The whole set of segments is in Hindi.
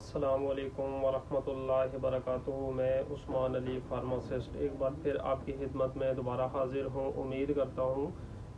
अस्सलामुअलैकुम वरहमतुल्लाहि वबरकातुहू। मैं उस्मान अली फार्मासिस्ट एक बार फिर आपकी खिदमत में दोबारा हाजिर हूँ। उम्मीद करता हूँ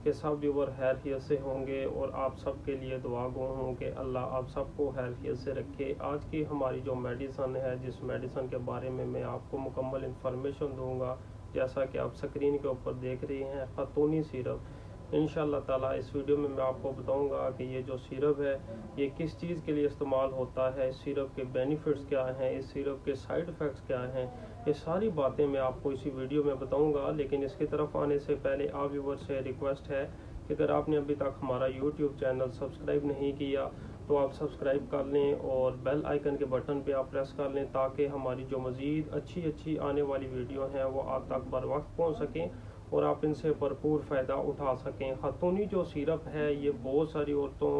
कि सब व्यूवर खैरियत से होंगे और आप सब के लिए दुआ गो हूँ कि अल्लाह आप सबको खैरियत से रखे। आज की हमारी जो मेडिसन है, जिस मेडिसन के बारे में मैं आपको मुकम्मल इंफॉर्मेशन दूँगा, जैसा कि आप स्क्रीन के ऊपर देख रहे हैं, खतूनी सिरप। इंशाअल्लाह ताला इस वीडियो में मैं आपको बताऊंगा कि ये जो सिरप है ये किस चीज़ के लिए इस्तेमाल होता है, इस सिरप के बेनिफिट्स क्या हैं, इस सिरप के साइड इफ़ेक्ट्स क्या हैं। ये सारी बातें मैं आपको इसी वीडियो में बताऊंगा। लेकिन इसकी तरफ आने से पहले आप व्यूअर से रिक्वेस्ट है कि अगर आपने अभी तक हमारा यूट्यूब चैनल सब्सक्राइब नहीं किया तो आप सब्सक्राइब कर लें और बेल आइकन के बटन पे आप प्रेस कर लें, ताकि हमारी जो मज़ीद अच्छी आने वाली वीडियो हैं वो आप तक बर वक्त पहुँच सकें और आप इनसे भरपूर फ़ायदा उठा सकें। खतूनी जो सिरप है ये बहुत सारी औरतों,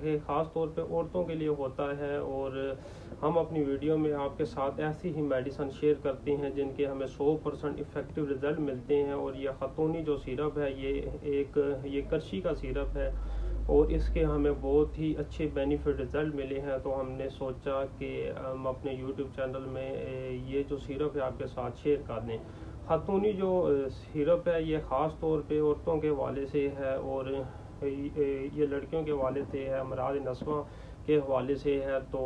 ये ख़ास तौर पे औरतों के लिए होता है और हम अपनी वीडियो में आपके साथ ऐसी ही मेडिसन शेयर करते हैं जिनके हमें 100% इफ़ेक्टिव रिज़ल्ट मिलते हैं। और ये खतूनी जो सिरप है ये करशी का सिरप है और इसके हमें बहुत ही अच्छे बेनिफिट रिज़ल्ट मिले हैं। तो हमने सोचा कि हम अपने यूट्यूब चैनल में ये जो सिरप है आपके साथ शेयर कर दें। खतूनी जो सिरप है ये ख़ास तौर पे औरतों के हवाले से है और ये लड़कियों के हवाले से है, अमराज नस्वा के हवाले से है। तो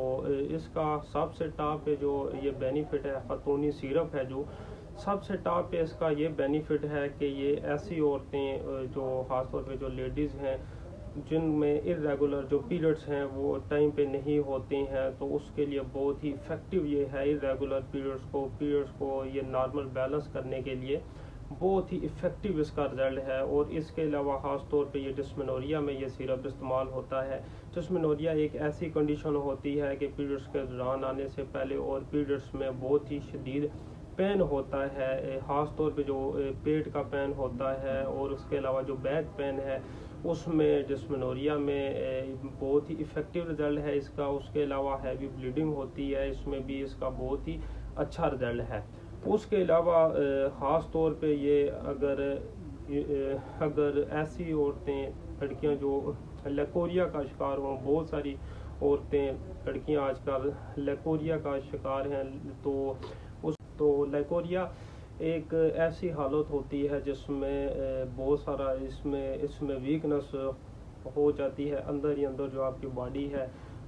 इसका सबसे टॉप पे जो ये बेनिफिट है, खतूनी सिरप है जो सबसे टॉप पे इसका ये बेनिफिट है कि ये ऐसी औरतें जो ख़ास तौर पे जो लेडीज़ हैं जिनमें इरेगुलर जो पीरियड्स हैं वो टाइम पे नहीं होते हैं, तो उसके लिए बहुत ही इफ़ेक्टिव ये है। इरेगुलर पीरियड्स को ये नॉर्मल बैलेंस करने के लिए बहुत ही इफ़ेक्टिव इसका रिजल्ट है। और इसके अलावा ख़ास तौर पे ये डिस्मेनोरिया में ये सिरप इस्तेमाल होता है। डिस्मेनोरिया एक ऐसी कंडीशन होती है कि पीरियड्स के दौरान आने से पहले और पीरियड्स में बहुत ही शदीद पेन होता है, ख़ास तौर पे जो पेट का पेन होता है और उसके अलावा जो बैक पेन है उसमें डिस्मेनोरिया में बहुत ही इफ़ेक्टिव रिज़ल्ट है इसका। उसके अलावा हैवी ब्लीडिंग होती है, इसमें भी इसका बहुत ही अच्छा रिज़ल्ट है। उसके अलावा ख़ास तौर पे ये अगर ऐसी औरतें लड़कियां जो लेकोरिया का शिकार हों, बहुत सारी औरतें लड़कियां आजकल लेकोरिया का शिकार हैं, तो लेकोरिया एक ऐसी हालत होती है जिसमें बहुत सारा इसमें वीकनेस हो जाती है अंदर ही अंदर। जो आपकी बॉडी है,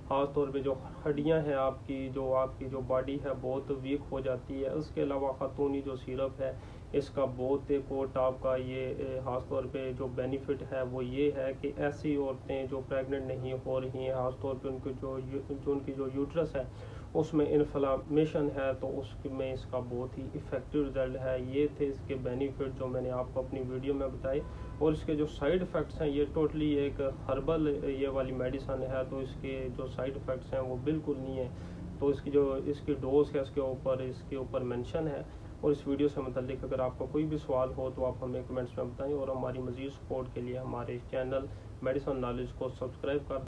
ख़ास तौर पे जो हड्डियां हैं आपकी जो बॉडी है बहुत वीक हो जाती है। उसके अलावा खतूनी जो सिरप है इसका बहुत एक और टॉप का ये ख़ास तौर पे जो बेनिफिट है वो ये है कि ऐसी औरतें जो प्रेग्नेंट नहीं हो रही हैं, ख़ास तौर पे उनकी जो यूट्रस है उसमें इन्फ्लामेशन है, तो उसमें इसका बहुत ही इफ़ेक्टिव रिज़ल्ट है। ये थे इसके बेनिफिट जो मैंने आपको अपनी वीडियो में बताए। और इसके जो साइड इफ़ेक्ट्स हैं ये टोटली एक हर्बल ये वाली मेडिसन है, तो इसके जो साइड इफ़ेक्ट्स हैं वो बिल्कुल नहीं है। तो इसकी डोज है इसके ऊपर मेंशन है। और इस वीडियो से मतलब अगर आपका कोई भी सवाल हो तो आप हमें कमेंट्स में बताएं और हमारी मज़ीद सपोर्ट के लिए हमारे चैनल मेडिसन नॉलेज को सब्सक्राइब कर